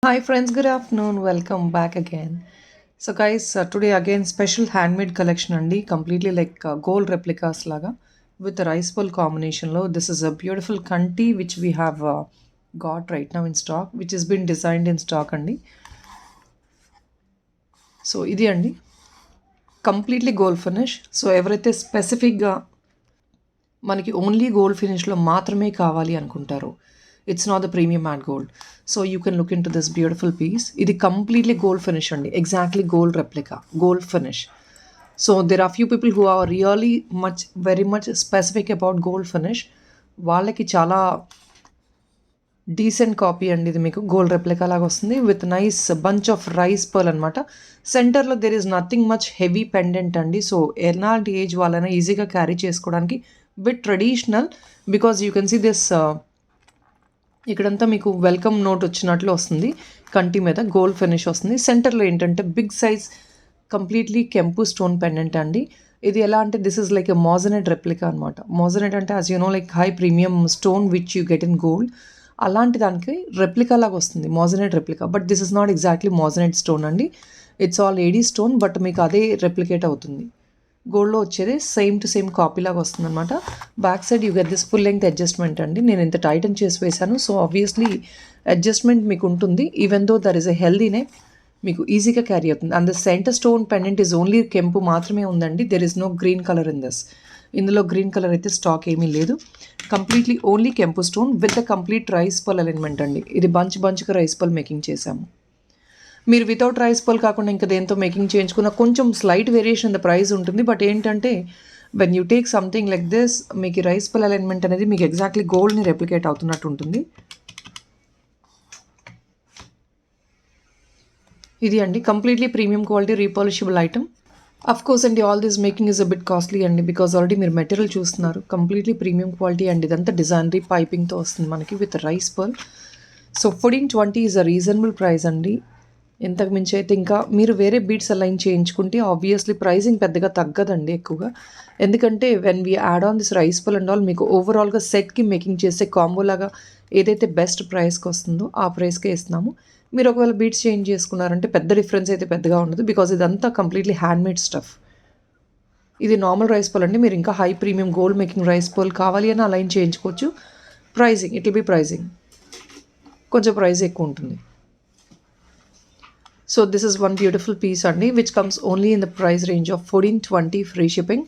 Hi friends, good afternoon. Welcome back again. So guys, today again special handmade collection andi completely like gold replicas laga with the rice bowl combination lo. This is a beautiful kanti which we have got right now in stock, which has been designed in stock andi. So ఇది అండి completely gold finish. So ఎవరైతే స్పెసిఫిక్గా మనకి only gold ఫినిష్లో మాత్రమే కావాలి అనుకుంటారో it's not the premium matte gold. So you can look into this beautiful piece. ఇది completely gold finish అండి, exactly gold replica, gold finish. So there are few people who are really much very much specific about gold finish. వాళ్ళకి చాలా decent copy అండి ఇది. మీకు gold replica లాగా వస్తుంది with nice bunch of rice pearl అనమాట. సెంటర్లో there is nothing much heavy pendant అండి. సో ఎలాంటి ఏజ్ వాళ్ళైనా ఈజీగా క్యారీ చేసుకోవడానికి bit traditional. Because you can see this ఇక్కడంతా మీకు వెల్కమ్ నోట్ వచ్చినట్లు వస్తుంది. కంటి మీద గోల్డ్ ఫినిష్ వస్తుంది. సెంటర్లో ఏంటంటే బిగ్ సైజ్ కంప్లీట్లీ కెంపు స్టోన్ పెండెంట్ అండి. ఇది ఎలా అంటే this is like a moissanite replica అనమాట. మోజనెట్ అంటే as you know like high premium stone which you get in gold, అలాంటి దానికి రెప్లికా లాగా వస్తుంది, moissanite replica. But this is not exactly moissanite stone అండి, it's all AD stone. But మీకు అదే replicate అవుతుంది. గోల్డ్లో వచ్చేది సేమ్ టు సేమ్ కాపీ లాగా వస్తుంది అనమాట. Back side you get this full length adjustment అండి. నేను ఇంత టైటన్ చేసి వేశాను, సో ఆబ్వియస్లీ అడ్జస్ట్మెంట్ మీకు ఉంటుంది. Even though there is a healthy neck, మీకు ఈజీగా క్యారీ అవుతుంది. And the center stone pendant is only కెంపు మాత్రమే ఉందండి. There is no green colour in this. ఇందులో గ్రీన్ కలర్ అయితే స్టాక్ ఏమీ లేదు. కంప్లీట్లీ ఓన్లీ కెంపు stone with the complete rice pearl alignment అండి. ఇది బంచ్గా రైస్ పల్ మేకింగ్ చేశాము. మీరు వితౌట్ రైస్ పల్ కాకుండా ఇంకా దేంతో మేకింగ్ చేయించుకున్న కొంచెం స్లైట్ వేరియేషన్ ద ప్రైస్ ఉంటుంది. బట్ ఏంటంటే when you take something like this, మీకు రైస్ పల్ అలైన్మెంట్ అనేది మీకు ఎగ్జాక్ట్లీ గోల్డ్ని రెప్లికేట్ అవుతున్నట్టు ఉంటుంది. ఇది అండి completely premium quality repolishable item. Of course అండి all this making is a bit costly అండి, బికాజ్ ఆల్రెడీ మీరు మెటీరియల్ చూస్తున్నారు. కంప్లీట్లీ ప్రీమియం క్వాలిటీ అండి. ఇదంతా డిజైనరీ పైపింగ్తో వస్తుంది మనకి with rice pearl. So 1420 is a reasonable price అండి. ఇంతకు మించి అయితే ఇంకా మీరు వేరే బీట్స్ అలైన్ చేయించుకుంటే ఆబ్వియస్లీ ప్రైజింగ్ పెద్దగా తగ్గదండి ఎక్కువగా. ఎందుకంటే when we add on this rice పల్ అండ్ ఆల్, మీకు ఓవరాల్గా సెట్కి మేకింగ్ చేసే కాంబో లాగా ఏదైతే బెస్ట్ ప్రైస్కి వస్తుందో ఆ ప్రైస్కే ఇస్తున్నాము. మీరు ఒకవేళ బీట్స్ చేంజ్ చేసుకున్నారంటే పెద్ద డిఫరెన్స్ అయితే పెద్దగా ఉండదు, బికాజ్ ఇదంతా కంప్లీట్లీ హ్యాండ్మేడ్ స్టఫ్. ఇది నార్మల్ రైస్ పల్ అండి. మీరు ఇంకా high premium gold making rice pearl కావాలి అని అలైన్ చేయించుకోవచ్చు. Pricing it will be pricing కొంచెం ప్రైస్ ఎక్కువ ఉంటుంది. So this is one beautiful piece అండి which comes only in the price range of 1420 free shipping.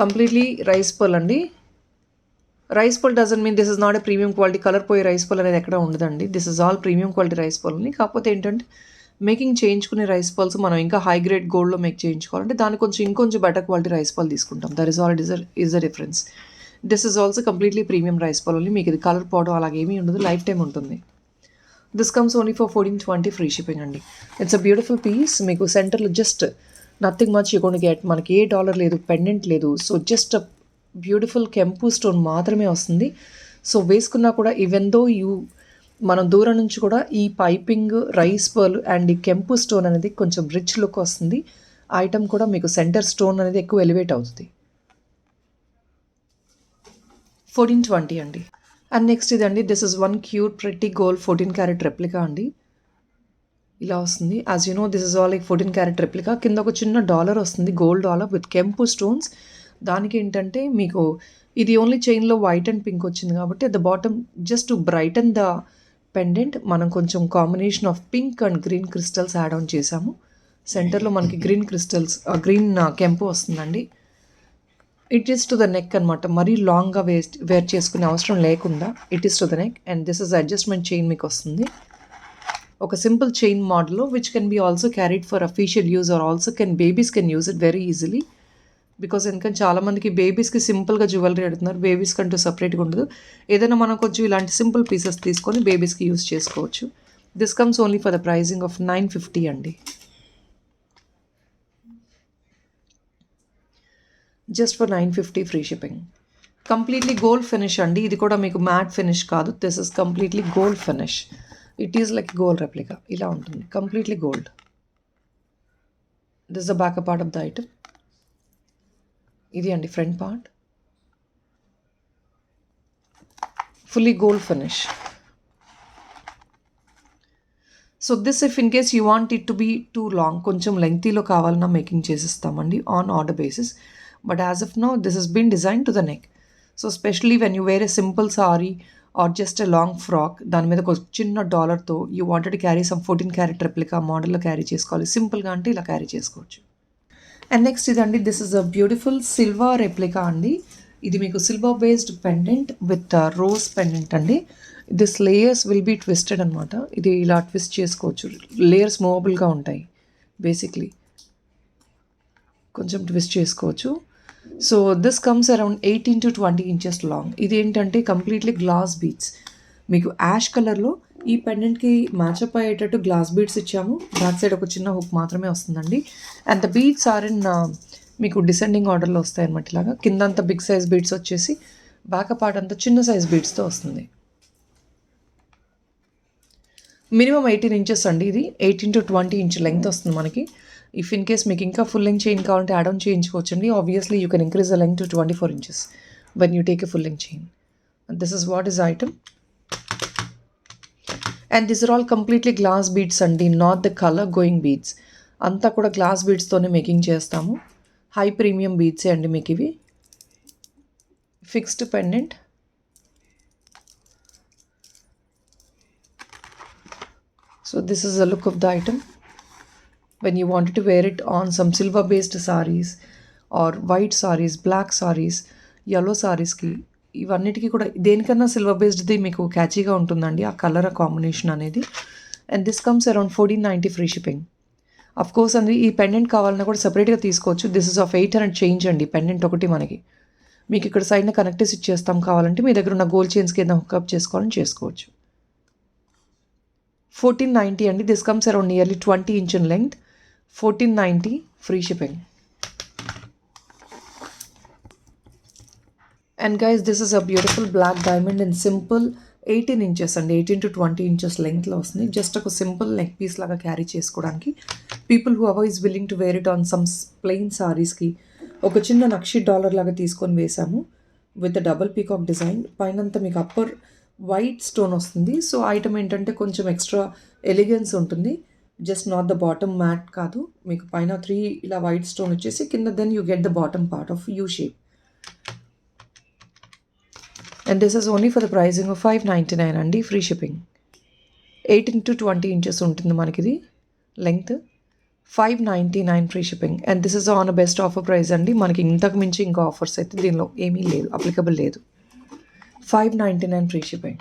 Completely rice pearl అండి. Rice pearl doesn't mean this is not a premium quality. Colour పోయే rice pearl అనేది ఎక్కడ ఉండదండి. This is all premium quality rice పల్ అని. కాకపోతే ఏంటంటే making చేయించుకునే రైస్ పల్స్ మనం ఇంకా హై గ్రేడ్ గోల్డ్లో మేక్ చేయించుకోవాలంటే దానికి కొంచెం ఇంకొంచెం బెటర్ క్వాలిటీ రైస్ పల్ తీసుకుంటాం. That is all is the difference. This is also completely premium rice pearl only. మీకు ఇది కలర్ పోవడం అలాగేమీ ఉండదు, లైఫ్ టైం ఉంటుంది. This comes only for 1420 free shipping అండి. It's a beautiful piece. మీకు సెంటర్లో just nothing much you gonna get. మనకి ఏ డాలర్ లేదు, పెండెంట్ లేదు. సో జస్ట్ బ్యూటిఫుల్ కెంపు స్టోన్ మాత్రమే వస్తుంది. సో వేసుకున్నా కూడా ఈవెన్ దో మనం దూరం నుంచి కూడా ఈ పైపింగ్ రైస్ పర్ల్ అండ్ ఈ కెంపు స్టోన్ అనేది కొంచెం రిచ్ లుక్ వస్తుంది. ఐటమ్ కూడా మీకు సెంటర్ స్టోన్ అనేది ఎక్కువ ఎలివేట్ అవుతుంది. 1420 అండి. అండ్ నెక్స్ట్ ఇదండి, this is one cute pretty gold 14 carat replica అండి. ఇలా వస్తుంది. As you know this is all like 14 carat replica. కింద ఒక చిన్న డాలర్ వస్తుంది, గోల్డ్ డాలర్ విత్ కెంపు స్టోన్స్. దానికి ఏంటంటే మీకు ఇది ఓన్లీ చైన్లో వైట్ అండ్ పింక్ వచ్చింది కాబట్టి at the bottom just to brighten the pendant మనం కొంచెం combination of pink and green crystals add on చేసాము. సెంటర్లో మనకి గ్రీన్ క్రిస్టల్స్, గ్రీన్ కెంపు వస్తుందండి. It is to the neck అనమాట. మరీ లాంగ్గా వేర్ చేసుకునే అవసరం లేకుండా it is to the neck. And this is adjustment chain మీకు వస్తుంది. ఒక simple chain model which can be also carried for official use or also babies can use it very easily. Because ఎందుకంటే చాలామందికి బేబీస్కి సింపుల్గా jewellery అడుగుతున్నారు. Babies కంటూ సపరేట్గా ఉండదు. ఏదైనా మనం కొంచెం ఇలాంటి సింపుల్ పీసెస్ తీసుకొని బేబీస్కి యూజ్ చేసుకోవచ్చు. This comes only for the pricing of 950 అండి. Just for 950 free shipping. Completely gold finish అండి. ఇది కూడా మీకు మ్యాట్ ఫినిష్ కాదు. This is completely gold finish. It is like gold replica. ఇలా ఉంటుంది completely gold. This the back part of the item. ఇది అండి front part, fully gold finish. So this if in case you want it to be two long, కొంచెం లెంగ్తీలో కావాలన్నా making చేసిస్తామండి on order basis. But as of no this is been design to the neck. So specially when you wear a simple sari or just a long frock, దాని మీద ఒక చిన్న డాలర్తో you wanted carry some 14 carat replica మోడల్లో carry చేసుకోవాలి సింపుల్గా అంటే ఇలా క్యారీ చేసుకోవచ్చు. అండ్ నెక్స్ట్ ఇదండి, this is a beautiful silver replica అండి. ఇది మీకు silver based pendant with rose pendant అండి. This layers will be twisted అనమాట. ఇది ఇలా ట్విస్ట్ చేసుకోవచ్చు, లేయర్స్ మూవబుల్గా ఉంటాయి బేసిక్లీ, కొంచెం ట్విస్ట్ చేసుకోవచ్చు. So this comes around 18 to 20 inches long. ఇది ఏంటంటే కంప్లీట్లీ గ్లాస్ బీడ్స్, మీకు యాష్ కలర్లో ఈ పెండెంట్కి మ్యాచప్ అయ్యేటట్టు గ్లాస్ బీడ్స్ ఇచ్చాము. బ్యాక్ సైడ్ ఒక చిన్న హుక్ మాత్రమే వస్తుందండి. And the beads are in మీకు డిసెండింగ్ ఆర్డర్లో వస్తాయి అనమాట. ఇలాగా కిందంతా బిగ్ సైజ్ బీడ్స్ వచ్చేసి బ్యాక్ పార్ట్ అంతా చిన్న సైజ్ బీడ్స్తో వస్తుంది. మినిమం 18 inches అండి. ఇది 18 to 20 inch లెంగ్త్ వస్తుంది మనకి. ఇఫ్ ఇన్ కేస్ మీకు ఇంకా ఫుల్ లెంగ్త్ చైన్ కావాలంటే యాడ్ ఆన్ చేయించుకోవచ్చండి. Obviously you can increase the length to 24 inches when you take a full length chain. This is what is item. And this are all completely glass beads అండి, not the colour going beads. అంతా కూడా glass బీడ్స్తోనే making చేస్తాము. High premium బీడ్సే అండి మీకు ఇవి. Fixed pendant. So this is the look of the item when you wanted to wear it on some silver based sarees or white sarees, black sarees, yellow sareesకి ఇవన్నిటికీ కూడా దేనికన్నా silver బేస్డ్ది మీకు క్యాచీగా ఉంటుందండి ఆ కలర్ కాంబినేషన్ అనేది. And this comes around 1490 free shipping. Of course అండి ఈ pendant కావాలన్నా కూడా సపరేట్గా తీసుకోవచ్చు. దిస్ ఇస్ ఆఫ్ 800 చేంజ్ అండి పెండెంట్ ఒకటి మనకి. మీకు ఇక్కడ సైడ్న కనెక్టర్స్ ఇచ్చేస్తాం, కావాలంటే మీ దగ్గర ఉన్న గోల్డ్ చైన్స్కి ఏదైనా హుక్అప్ చేసుకోవాలని చేసుకోవచ్చు. 1490 అండి. This comes around nearly 20 inch in length. 1490 free shipping. And guys, this is a beautiful black diamond in simple 18 inches అండి. 18 to 20 inches లెంగ్త్లో వస్తుంది. జస్ట్ ఒక సింపుల్ నెక్ పీస్ లాగా క్యారీ చేసుకోవడానికి. People who ever is willing to wear it on some plain సారీస్కి ఒక చిన్న నక్షి dollar లాగా తీసుకొని వేసాము విత్ డబుల్ పీకాక్ డిజైన్. పైనంతా మీకు అప్పర్ వైట్ స్టోన్ వస్తుంది. సో ఐటమ్ ఏంటంటే కొంచెం ఎక్స్ట్రా ఎలిగెన్స్ ఉంటుంది, just not the bottom mat కాదు. మీకు పైన 3 ఇలా వైట్ స్టోన్ వచ్చేసి కింద then you get the bottom part of you shape. And this is only for the pricing of 599 అండి, ఫ్రీ షిప్పింగ్. 18 to 20 inches ఉంటుంది మనకిది length. 599 free shipping. And this is on a best offer price అండి. మనకి ఇంతకు మించి ఇంకా offers అయితే దీనిలో ఏమీ లేదు, అప్లికబుల్ లేదు. 599 free shipping.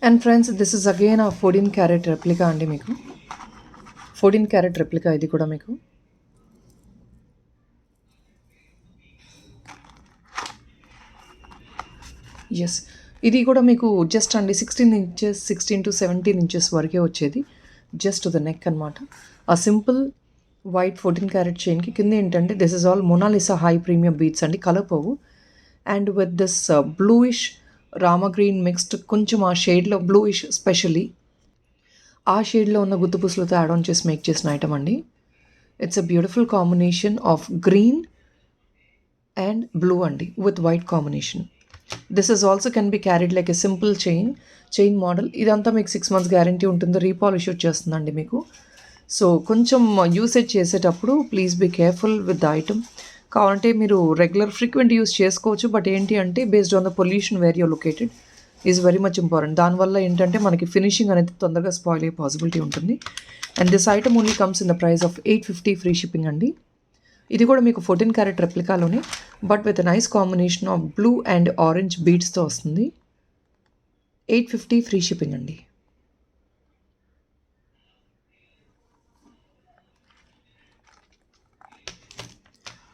And friends, this is again ఆ 14 క్యారెట్ రెప్లికా అండి. మీకు 14 క్యారెట్ రెప్లికా ఇది కూడా మీకు. ఎస్, ఇది కూడా మీకు జస్ట్ అండి 16 to 17 inches వరకే వచ్చేది, జస్ట్ ద నెక్ అనమాట. ఆ సింపుల్ వైట్ 14 క్యారెట్ చైన్కి కింద ఏంటంటే this is all Monalisa high premium beads అండి, కలర్ పోవు. And with this bluish rama green mixed, కొంచెం ఆ షేడ్లో బ్లూయిష్ స్పెషల్లీ ఆ షేడ్లో ఉన్న గుత్తుపూసలతో యాడ్ ఆన్ చేసి మేక్ చేసిన ఐటమ్ అండి. It's a beautiful combination of green and blue అండి with white combination. This is also can be carried like a simple chain model. ఇదంతా మీకు 6 months గ్యారంటీ ఉంటుంది, రీపాలిష్ వచ్చేస్తుందండి మీకు. సో కొంచెం యూసేజ్ చేసేటప్పుడు please be careful with the item. కావాలంటే మీరు రెగ్యులర్ ఫ్రీక్వెంట్ యూస్ చేసుకోవచ్చు, బట్ ఏంటి అంటే based on the pollution where you're located is very much important. దానివల్ల ఏంటంటే మనకి ఫినిషింగ్ అనేది తొందరగా స్పాయిల్ అయ్యే పాసిబిలిటీ ఉంటుంది. And this item only comes in the price of 850 free shipping అండి. ఇది కూడా మీకు 14 క్యారెట్ రెప్లికాలోనే, but with nice combination of blue and orange బీడ్స్తో వస్తుంది. 850 ఫ్రీ షిప్పింగ్ అండి.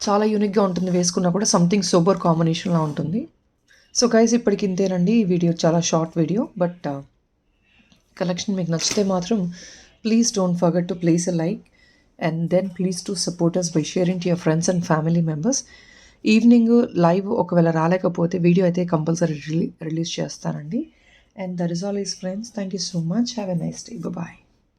చాలా యూనిక్గా ఉంటుంది, వేసుకున్నా కూడా సంథింగ్ సూపర్ కాంబినేషన్లా ఉంటుంది. సో గైస్, ఇప్పటికి ఇంతేనండి. ఈ వీడియో చాలా షార్ట్ వీడియో, బట్ కలెక్షన్ మీకు నచ్చితే మాత్రం please don't forget to place a like and then please to support us by sharing to your friends and family members. Evening live ఒకవేళ రాలేకపోతే వీడియో అయితే కంపల్సరీ రిలీజ్ చేస్తానండి. And that is all is friends. Thank you so much. Have a nice day. Bye.